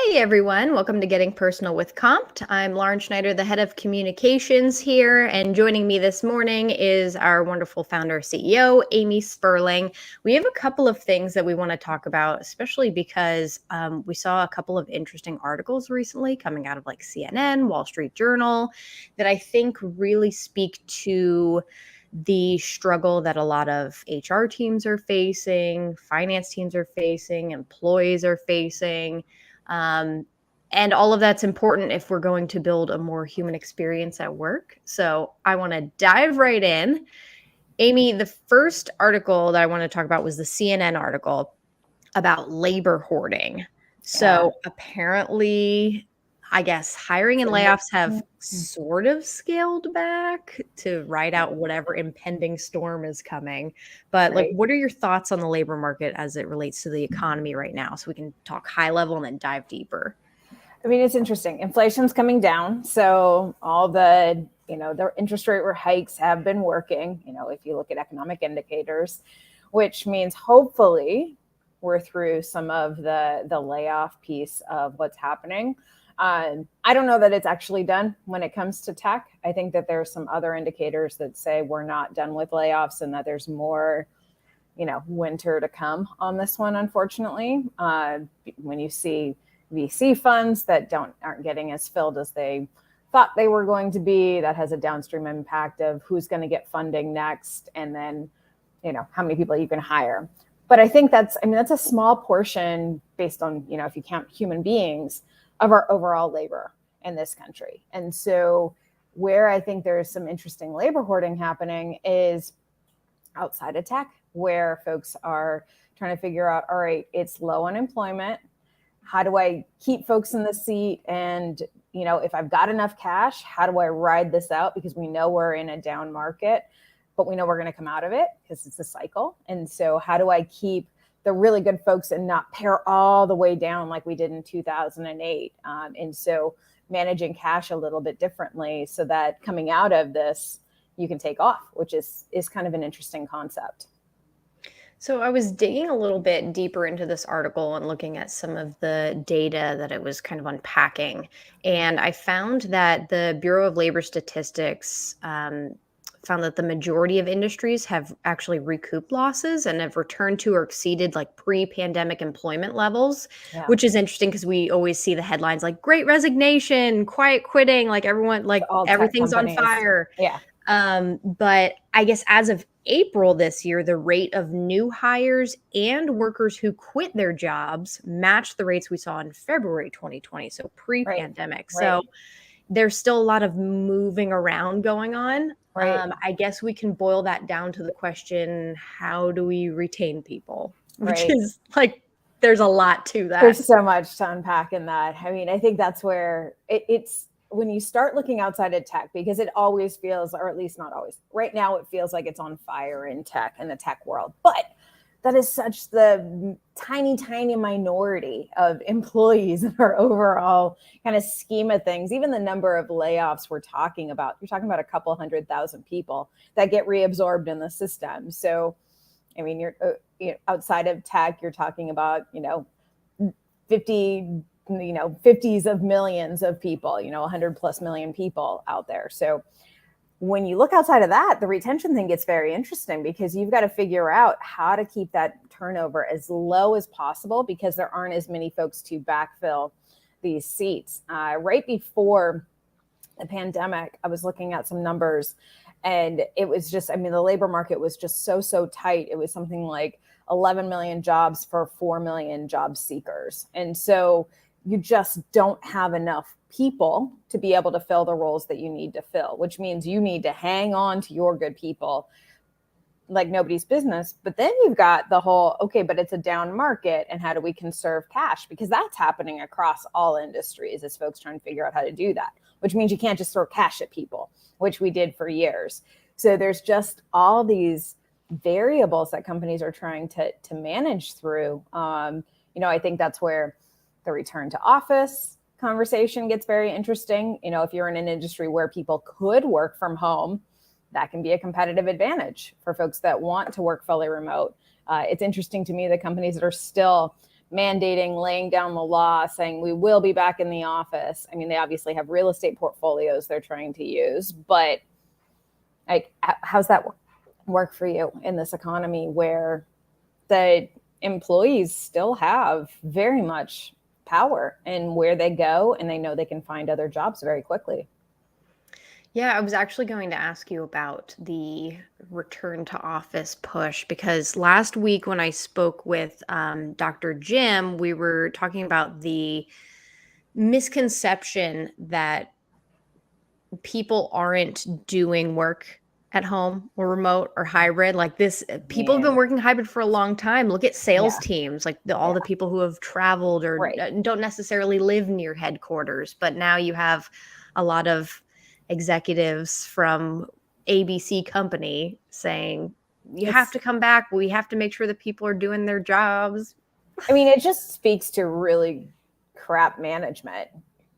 Hey everyone, welcome to Getting Personal with Compt. I'm Lauren Schneider, the head of communications here, and joining me this morning is our wonderful founder CEO, Amy Spurling. We have a couple of things that we want to talk about, especially because we saw a couple of interesting articles recently coming out of like CNN, Wall Street Journal, that I think really speak to the struggle that a lot of HR teams are facing, finance teams are facing, employees are facing. And all of that's important if we're going to build a more human experience at work. So I want to dive right in. Amy, the first article that I want to talk about was the CNN article about labor hoarding. So apparently, I guess hiring and layoffs have sort of scaled back to ride out whatever impending storm is coming. But like, what are your thoughts on the labor market as it relates to the economy right now? So we can talk high level and then dive deeper. I mean, it's interesting. Inflation's coming down. So all the interest rate hikes have been working, if you look at economic indicators, which means hopefully we're through some of the layoff piece of what's happening. I don't know that it's actually done when it comes to tech. I think that there's some other indicators that say we're not done with layoffs and that there's more, winter to come on this one, unfortunately. When you see VC funds that aren't getting as filled as they thought they were going to be, that has a downstream impact of who's going to get funding next, and then, how many people you can hire. But I think that's a small portion based on, if you count human beings, of our overall labor in this country. And so where I think there's some interesting labor hoarding happening is outside of tech, where folks are trying to figure out, all right, it's low unemployment. How do I keep folks in the seat? And, if I've got enough cash, how do I ride this out? Because we know we're in a down market, but we know we're going to come out of it because it's a cycle. And so how do I keep the really good folks and not pare all the way down like we did in 2008? And so managing cash a little bit differently so that coming out of this, you can take off, which is kind of an interesting concept. So I was digging a little bit deeper into this article and looking at some of the data that it was kind of unpacking. And I found that the Bureau of Labor Statistics found that the majority of industries have actually recouped losses and have returned to or exceeded like pre-pandemic employment levels, which is interesting because we always see the headlines like great resignation, quiet quitting, like everyone, like everything's on fire. Yeah. But I guess as of April this year, the rate of new hires and workers who quit their jobs matched the rates we saw in February 2020, so pre-pandemic. Right. So there's still a lot of moving around going on. Right. I guess we can boil that down to the question, how do we retain people? Which is like, there's a lot to that. There's so much to unpack in that. I mean, I think that's where it's when you start looking outside of tech, because it always feels, or at least not always, right now it feels like it's on fire in tech, in the tech world. But that is such the tiny minority of employees in our overall kind of scheme of things. Even the number of layoffs we're talking about, you're talking about a couple 100,000 people that get reabsorbed in the system. So, I mean, you're outside of tech, you're talking about, 50s of millions of people, 100 plus million people out there. So when you look outside of that, the retention thing gets very interesting because you've got to figure out how to keep that turnover as low as possible because there aren't as many folks to backfill these seats. Right before the pandemic, I was looking at some numbers and it was just, the labor market was just so tight. It was something like 11 million jobs for 4 million job seekers. And so you just don't have enough people to be able to fill the roles that you need to fill, which means you need to hang on to your good people like nobody's business. But then you've got the whole, okay, but it's a down market and how do we conserve cash? Because that's happening across all industries as folks trying to figure out how to do that, which means you can't just throw cash at people, which we did for years. So there's just all these variables that companies are trying to manage through. I think that's where the return to office conversation gets very interesting. If you're in an industry where people could work from home, that can be a competitive advantage for folks that want to work fully remote. It's interesting to me the companies that are still mandating, laying down the law, saying we will be back in the office. I mean, they obviously have real estate portfolios they're trying to use, but like, how's that work for you in this economy where the employees still have very much power in where they go, and they know they can find other jobs very quickly? Yeah, I was actually going to ask you about the return to office push because last week when I spoke with Dr. Jim, we were talking about the misconception that people aren't doing work at home or remote or hybrid. Like this, people have been Man. working hybrid for a long time. Look at sales Yeah. teams, like all Yeah. the people who have traveled or Right. don't necessarily live near headquarters. But now you have a lot of executives from ABC company saying, you have to come back. We have to make sure that people are doing their jobs. I mean, it just speaks to really crap management.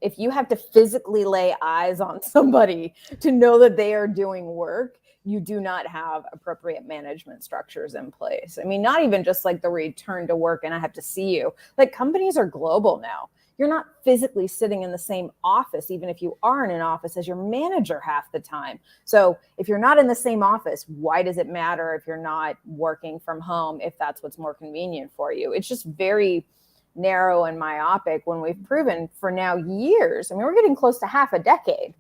If you have to physically lay eyes on somebody to know that they are doing work, you do not have appropriate management structures in place. I mean, not even just like the return to work and I have to see you. Like, companies are global now. You're not physically sitting in the same office, even if you are in an office, as your manager half the time. So if you're not in the same office, why does it matter if you're not working from home, if that's what's more convenient for you? It's just very narrow and myopic when we've proven for now years. I mean, we're getting close to half a decade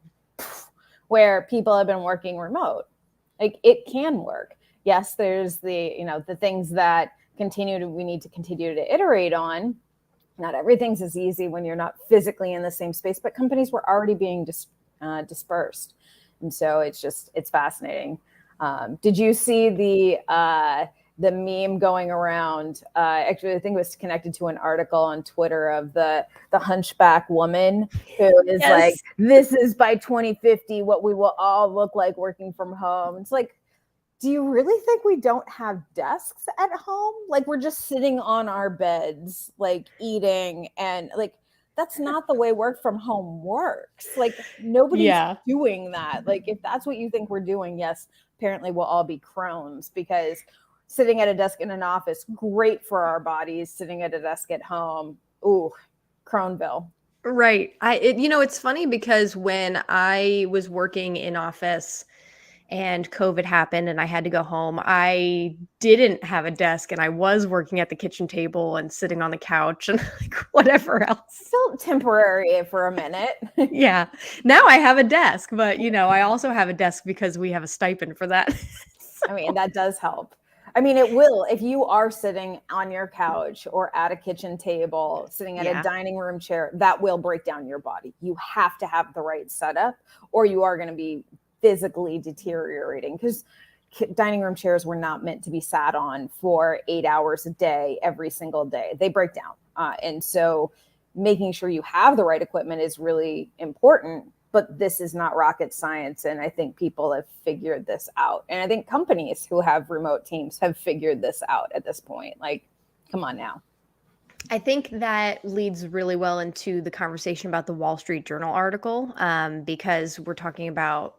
where people have been working remote. Like, it can work. Yes, there's the things that we need to continue to iterate on. Not everything's as easy when you're not physically in the same space, but companies were already being dispersed. And so it's fascinating. Did you see the meme going around? Actually, I think it was connected to an article on Twitter of the hunchback woman who is like, this is by 2050 what we will all look like working from home. It's like, do you really think we don't have desks at home? Like, we're just sitting on our beds, like eating, and like, that's not the way work from home works. Like, nobody's doing that. Like, if that's what you think we're doing, yes, apparently we'll all be crones, because sitting at a desk in an office, great for our bodies. Sitting at a desk at home, ooh, Croneville. Right. It's funny because when I was working in office and COVID happened and I had to go home, I didn't have a desk and I was working at the kitchen table and sitting on the couch and like whatever else. Still temporary for a minute. Yeah. Now I have a desk, but I also have a desk because we have a stipend for that. I mean, that does help. I mean, it will, if you are sitting on your couch or at a kitchen table, sitting at a dining room chair, that will break down your body. You have to have the right setup or you are going to be physically deteriorating, because dining room chairs were not meant to be sat on for 8 hours a day, every single day. They break down. And so making sure you have the right equipment is really important, but this is not rocket science. And I think people have figured this out. And I think companies who have remote teams have figured this out at this point. Like, come on now. I think that leads really well into the conversation about the Wall Street Journal article, because we're talking about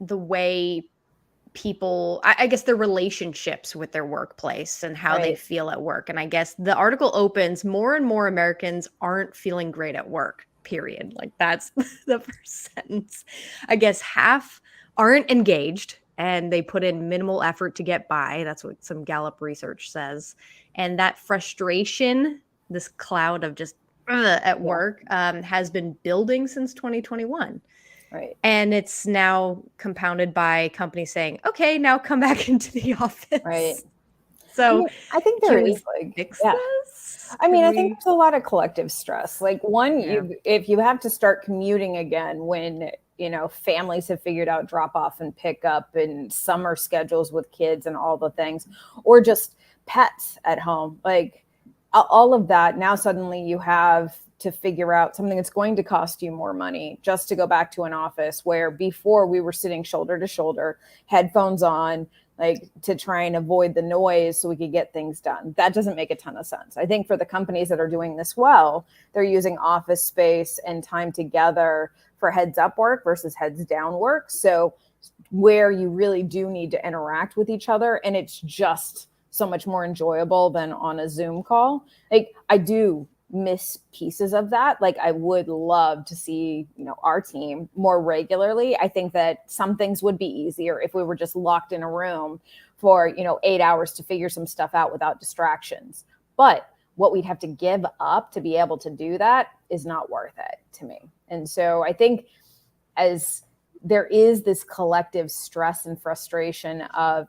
the way people, I guess, their relationships with their workplace and how they feel at work. And I guess the article opens, more and more Americans aren't feeling great at work, period. Like, that's the first sentence. I guess half aren't engaged and they put in minimal effort to get by. That's what some Gallup research says. And that frustration, this cloud of just at work, has been building since 2021. Right. And it's now compounded by companies saying, okay, now come back into the office. Right. So I think there is fix this? I mean, I think there's a lot of collective stress. Like, if you have to start commuting again when, families have figured out drop off and pick up and summer schedules with kids and all the things, or just pets at home, like all of that. Now suddenly you have to figure out something that's going to cost you more money just to go back to an office, where before we were sitting shoulder to shoulder, headphones on, like, to try and avoid the noise so we could get things done. That doesn't make a ton of sense. I think for the companies that are doing this well, they're using office space and time together for heads up work versus heads down work. So where you really do need to interact with each other, and it's just so much more enjoyable than on a Zoom call. Like, I do miss pieces of that. Like, I would love to see, our team more regularly. I think that some things would be easier if we were just locked in a room for, 8 hours to figure some stuff out without distractions. But what we'd have to give up to be able to do that is not worth it to me. And so I think as there is this collective stress and frustration of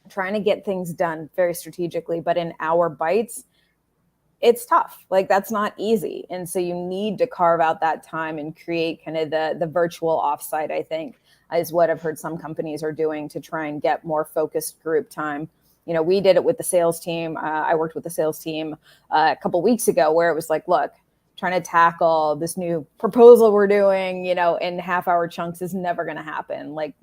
trying to get things done very strategically, but in hour bites, it's tough. Like, that's not easy. And so you need to carve out that time and create kind of the virtual offsite, I think, is what I've heard some companies are doing to try and get more focused group time. We did it with the sales team. I worked with the sales team a couple weeks ago where it was like, look, trying to tackle this new proposal we're doing, in half-hour chunks is never going to happen. Like,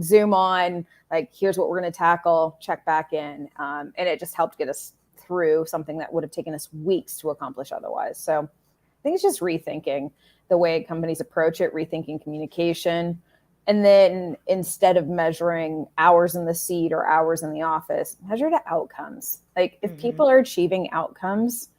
Zoom on, like, here's what we're going to tackle, check back in. And it just helped get us through something that would have taken us weeks to accomplish otherwise. So I think it's just rethinking the way companies approach it, rethinking communication. And then instead of measuring hours in the seat or hours in the office, measure the outcomes. Like, if people are achieving outcomes,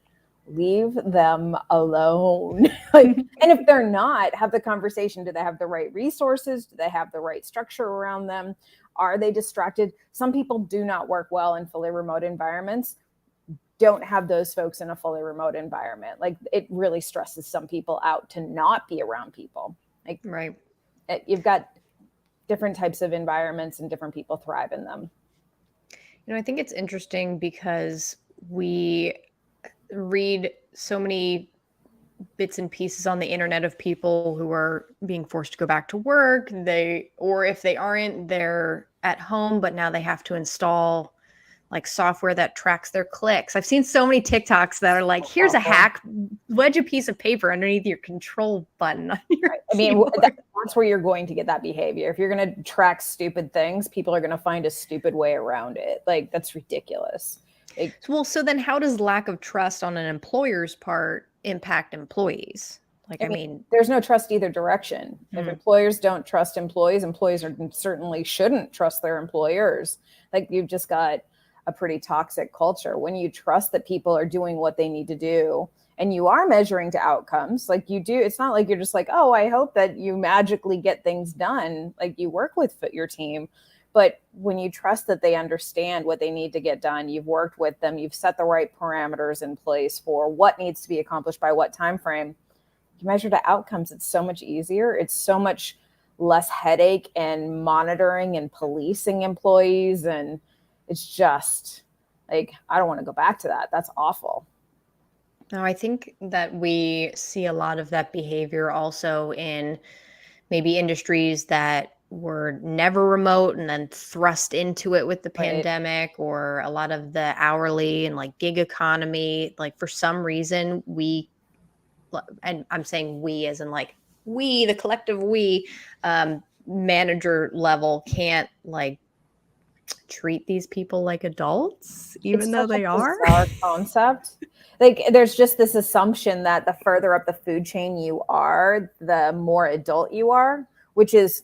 leave them alone. And if they're not, have the conversation. Do they have the right resources? Do they have the right structure around them? Are they distracted? Some people do not work well in fully remote environments. Don't have those folks in a fully remote environment. Like, it really stresses some people out to not be around people. Like, right. You've got different types of environments and different people thrive in them. I think it's interesting because we read so many bits and pieces on the internet of people who are being forced to go back to work. Or if they aren't, they're at home, but now they have to install like software that tracks their clicks. I've seen so many TikToks that are like, here's a hack, wedge a piece of paper underneath your control button on your keyboard. That's where you're going to get that behavior. If you're going to track stupid things, people are going to find a stupid way around it. Like, that's ridiculous. Well, so then how does lack of trust on an employer's part impact employees? Like, I mean, there's no trust either direction. If employers don't trust employees certainly shouldn't trust their employers. Like, you've just got a pretty toxic culture. When you trust that people are doing what they need to do and you are measuring to outcomes, like you do, it's not like you're just like, oh, I hope that you magically get things done. Like, you work with your team, but when you trust that they understand what they need to get done, you've worked with them, you've set the right parameters in place for what needs to be accomplished by what time frame, you measure the outcomes. It's so much easier. It's so much less headache and monitoring and policing employees. And it's just like, I don't want to go back to that. That's awful. No, I think that we see a lot of that behavior also in maybe industries that were never remote and then thrust into it with the pandemic, or a lot of the hourly and like gig economy. Like, for some reason, and I'm saying we as in like we, the collective we, manager level can't like treat these people like adults, even though they are. Bizarre concept. Like, there's just this assumption that the further up the food chain you are, the more adult you are, which is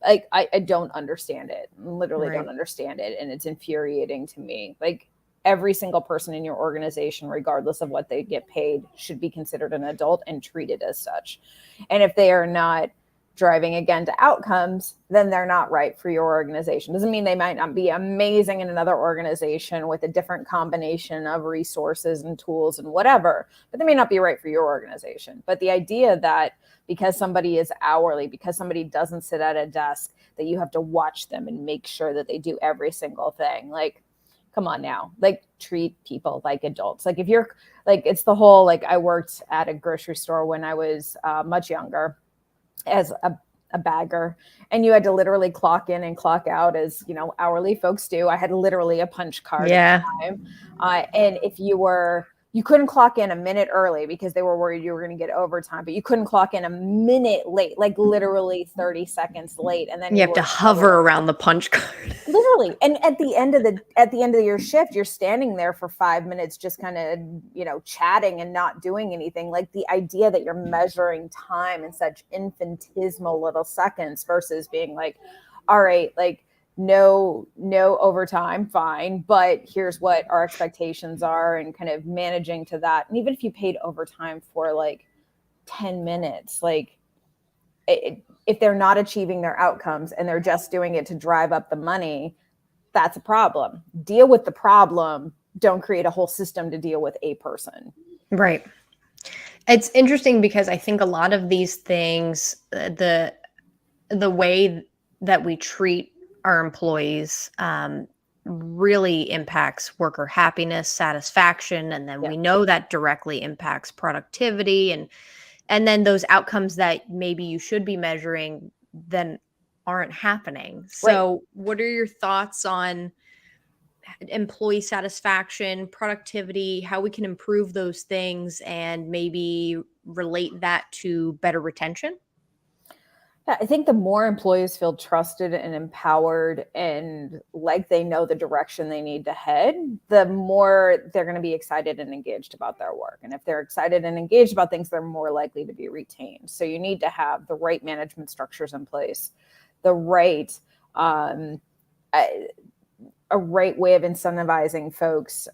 like, I don't understand it. Literally don't understand it. And it's infuriating to me. Like, every single person in your organization, regardless of what they get paid, should be considered an adult and treated as such. And if they are not driving again to outcomes, then they're not right for your organization. Doesn't mean they might not be amazing in another organization with a different combination of resources and tools and whatever, but they may not be right for your organization. But the idea that because somebody is hourly, because somebody doesn't sit at a desk, that you have to watch them and make sure that they do every single thing. Like, come on now, like, treat people like adults. Like, if you're like, it's the whole, like, I worked at a grocery store when I was much younger as a bagger, and you had to literally clock in and clock out as, hourly folks do. I had literally a punch card at the time. And if you couldn't clock in a minute early because they were worried you were going to get overtime, but you couldn't clock in a minute late, like literally 30 seconds late. And then you have to hover around the punch card. Literally. And at the end of your shift, you're standing there for 5 minutes, just kind of, chatting and not doing anything. Like, the idea that you're measuring time in such infinitesimal little seconds versus being like, all right, like, no overtime, fine, but here's what our expectations are, and kind of managing to that. And even if you paid overtime for like 10 minutes, like if they're not achieving their outcomes and they're just doing it to drive up the money, that's a problem. Deal with the problem. Don't create a whole system to deal with a person. Right. It's interesting because I think a lot of these things, the way that we treat our employees really impacts worker happiness, satisfaction, and then we know that directly impacts productivity, and then those outcomes that maybe you should be measuring then aren't happening. So, what are your thoughts on employee satisfaction, productivity, how we can improve those things and maybe relate that to better retention? Yeah, I think the more employees feel trusted and empowered and like they know the direction they need to head, the more they're going to be excited and engaged about their work. And if they're excited and engaged about things, they're more likely to be retained. So you need to have the right management structures in place, the right a right way of incentivizing folks,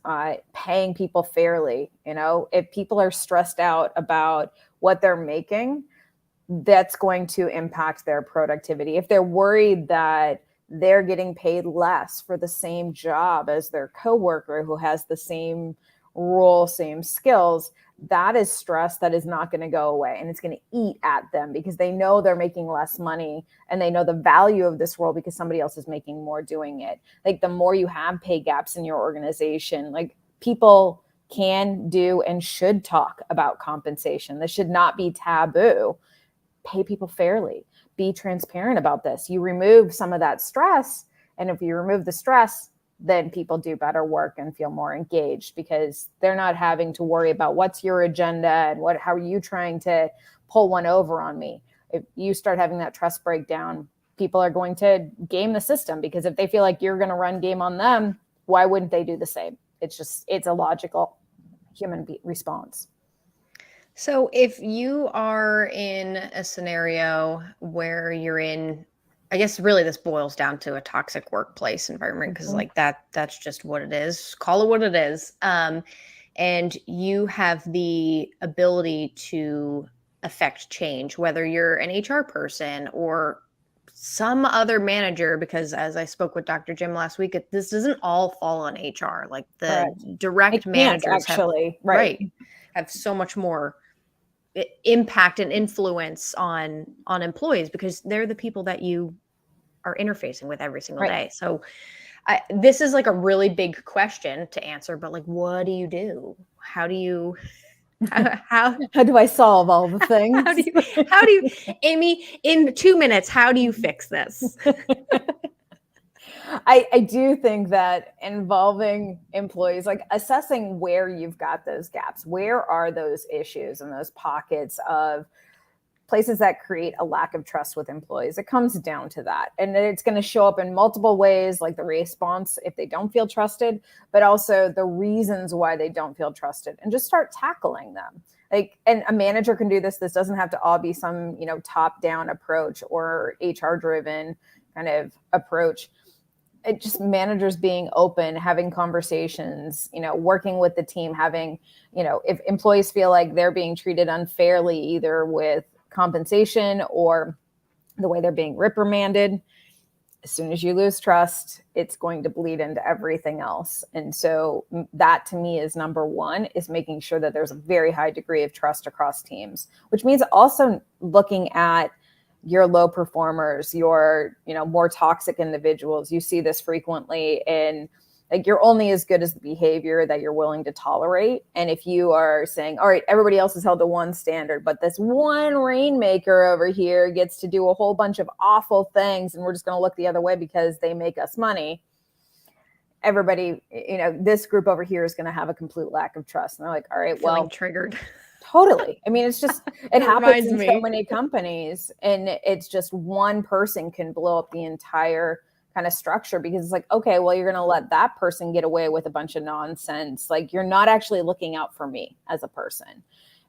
paying people fairly. If people are stressed out about what they're making, that's going to impact their productivity. If they're worried that they're getting paid less for the same job as their coworker who has the same role, same skills, that is stress that is not going to go away, and it's going to eat at them because they know they're making less money and they know the value of this role because somebody else is making more doing it. Like the more you have pay gaps in your organization, like people can, do, and should talk about compensation. This should not be taboo. Pay people fairly. Be transparent about this. You remove some of that stress, and if you remove the stress, then people do better work and feel more engaged because they're not having to worry about what's your agenda and how are you trying to pull one over on me. If you start having that trust breakdown, people are going to game the system because if they feel like you're going to run game on them, why wouldn't they do the same? It's a logical human response. So if you are in a scenario where you're in, I guess really this boils down to a toxic workplace environment because like that's just what it is. Call it what it is. And you have the ability to affect change, whether you're an HR person or some other manager, because as I spoke with Dr. Jim last week, this doesn't all fall on HR. Like the direct managers actually, have so much more impact and influence on employees because they're the people that you are interfacing with every single day. So this is like a really big question to answer, but like, what do you do? How do you, how do I solve all the things? how do you, Amy, in 2 minutes, how do you fix this? I do think that involving employees, like assessing where you've got those gaps, where are those issues and those pockets of places that create a lack of trust with employees, it comes down to that. And it's going to show up in multiple ways, like the response if they don't feel trusted, but also the reasons why they don't feel trusted, and just start tackling them. Like, and a manager can do this. This doesn't have to all be some, top-down approach or HR-driven kind of approach. It just managers being open, having conversations, working with the team, having, if employees feel like they're being treated unfairly, either with compensation or the way they're being reprimanded, as soon as you lose trust, it's going to bleed into everything else. And so that to me is number one, is making sure that there's a very high degree of trust across teams, which means also looking at your low performers, your, more toxic individuals. You see this frequently in, like, you're only as good as the behavior that you're willing to tolerate. And if you are saying, all right, everybody else is held to one standard, but this one rainmaker over here gets to do a whole bunch of awful things, and we're just going to look the other way because they make us money. Everybody, this group over here is going to have a complete lack of trust. And they're like, all right, well, triggered. Totally. I mean, it's just, it happens in so many companies, and it's just one person can blow up the entire kind of structure because it's like, okay, well, you're going to let that person get away with a bunch of nonsense. Like, you're not actually looking out for me as a person.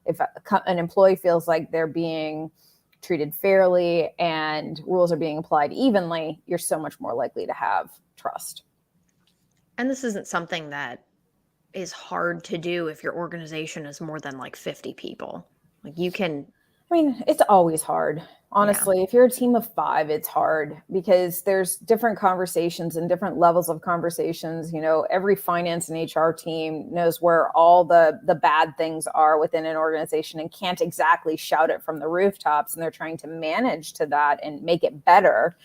If an employee feels like they're being treated fairly and rules are being applied evenly, you're so much more likely to have trust. And this isn't something that is hard to do if your organization is more than like 50 people. Like you can. I mean, it's always hard. Honestly, yeah. If you're a team of 5, it's hard because there's different conversations and different levels of conversations. You know, every finance and HR team knows where all the bad things are within an organization and can't exactly shout it from the rooftops. And they're trying to manage to that and make it better.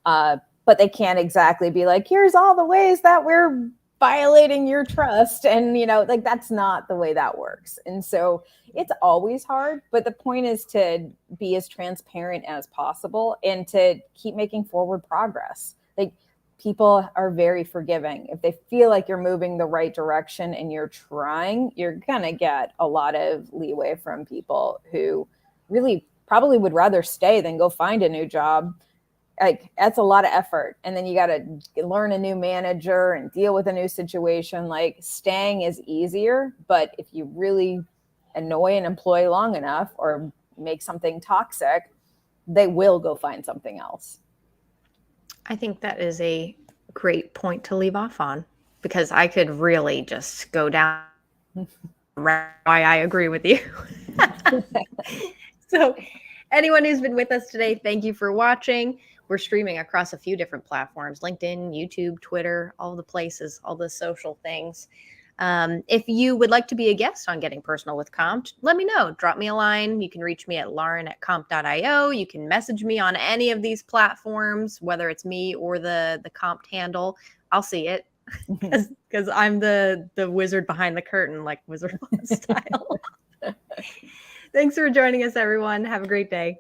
But they can't exactly be like, here's all the ways that we're violating your trust. And, you know, like that's not the way that works. And so it's always hard, but the point is to be as transparent as possible and to keep making forward progress. Like people are very forgiving. If they feel like you're moving the right direction and you're trying, you're going to get a lot of leeway from people who really probably would rather stay than go find a new job. Like that's a lot of effort. And then you got to learn a new manager and deal with a new situation. Like staying is easier, but if you really annoy an employee long enough or make something toxic, they will go find something else. I think that is a great point to leave off on because I could really just go down why I agree with you. So anyone who's been with us today, thank you for watching. We're streaming across a few different platforms, LinkedIn, YouTube, Twitter, all the places, all the social things. If you would like to be a guest on Getting Personal with Compt, let me know. Drop me a line. You can reach me at lauren@compt.io. You can message me on any of these platforms, whether it's me or the Compt handle. I'll see it because I'm the wizard behind the curtain, like Wizard of Oz style. Thanks for joining us, everyone. Have a great day.